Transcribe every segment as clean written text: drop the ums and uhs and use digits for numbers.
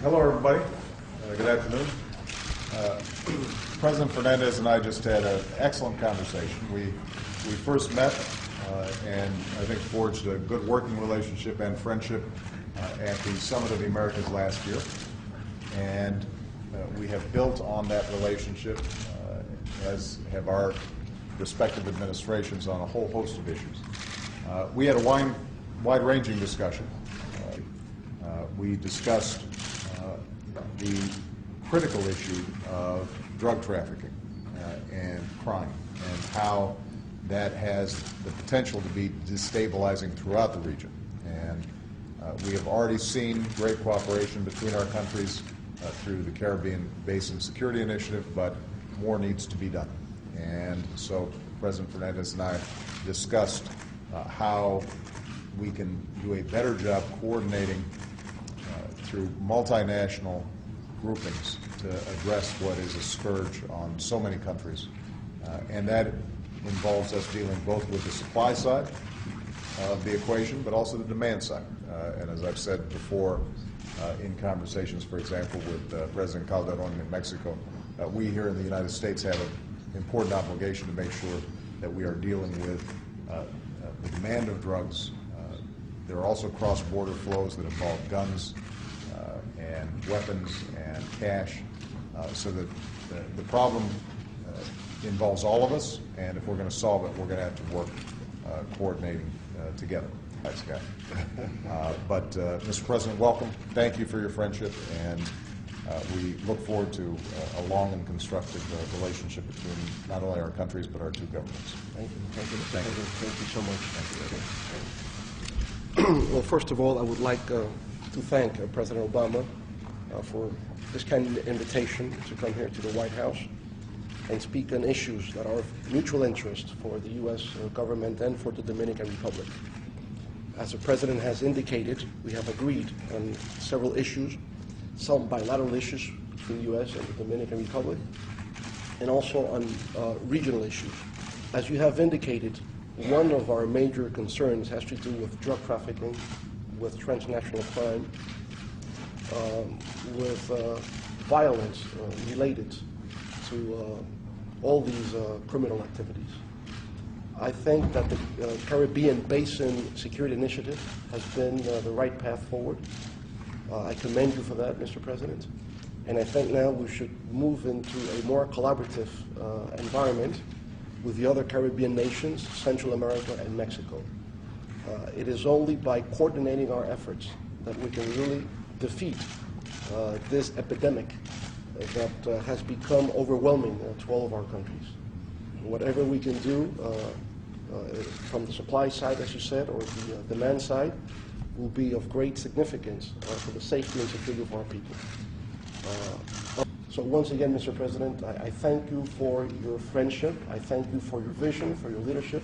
Hello, everybody. Good afternoon. President Fernández and I just had an excellent conversation. We first met and I think forged a good working relationship and friendship at the Summit of the Americas last year. And we have built on that relationship, as have our respective administrations, on a whole host of issues. We had a wide-ranging discussion. We discussed the critical issue of drug trafficking and crime, and how that has the potential to be destabilizing throughout the region. And we have already seen great cooperation between our countries through the Caribbean Basin Security Initiative, but more needs to be done. And so President Fernández and I discussed how we can do a better job coordinating through multinational groupings to address what is a scourge on so many countries. And that involves us dealing both with the supply side of the equation, but also the demand side. And as I've said before in conversations, for example, with President Calderon in Mexico, we here in the United States have an important obligation to make sure that we are dealing with the demand of drugs. There are also cross-border flows that involve guns and weapons and cash, so that the problem involves all of us, and if we're going to solve it, we're going to have to work coordinating together. Thanks, Scott. But Mr. President, welcome. Thank you for your friendship, and we look forward to a long and constructive relationship between not only our countries but our two governments. Thank you. Thank you. Thank you. Thank you so much. Thank you. Well, first of all, I would like to thank President Obama for this kind of invitation to come here to the White House and speak on issues that are of mutual interest for the U.S. government and for the Dominican Republic. As the President has indicated, we have agreed on several issues, some bilateral issues between the U.S. and the Dominican Republic, and also on regional issues. As you have indicated, one of our major concerns has to do with drug trafficking, with transnational crime, with violence related to all these criminal activities. I think that the Caribbean Basin Security Initiative has been the right path forward. I commend you for that, Mr. President. And I think now we should move into a more collaborative environment with the other Caribbean nations, Central America and Mexico. It is only by coordinating our efforts that we can really defeat this epidemic that has become overwhelming to all of our countries. Whatever we can do from the supply side, as you said, or the demand side, will be of great significance for the safety and security of our people. So once again, Mr. President, I thank you for your friendship, I thank you for your vision, for your leadership,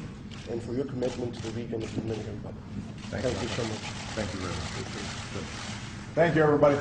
and for your commitment to the region of the Dominican Republic. Thank you so much. Thank you very much. Thank you, everybody.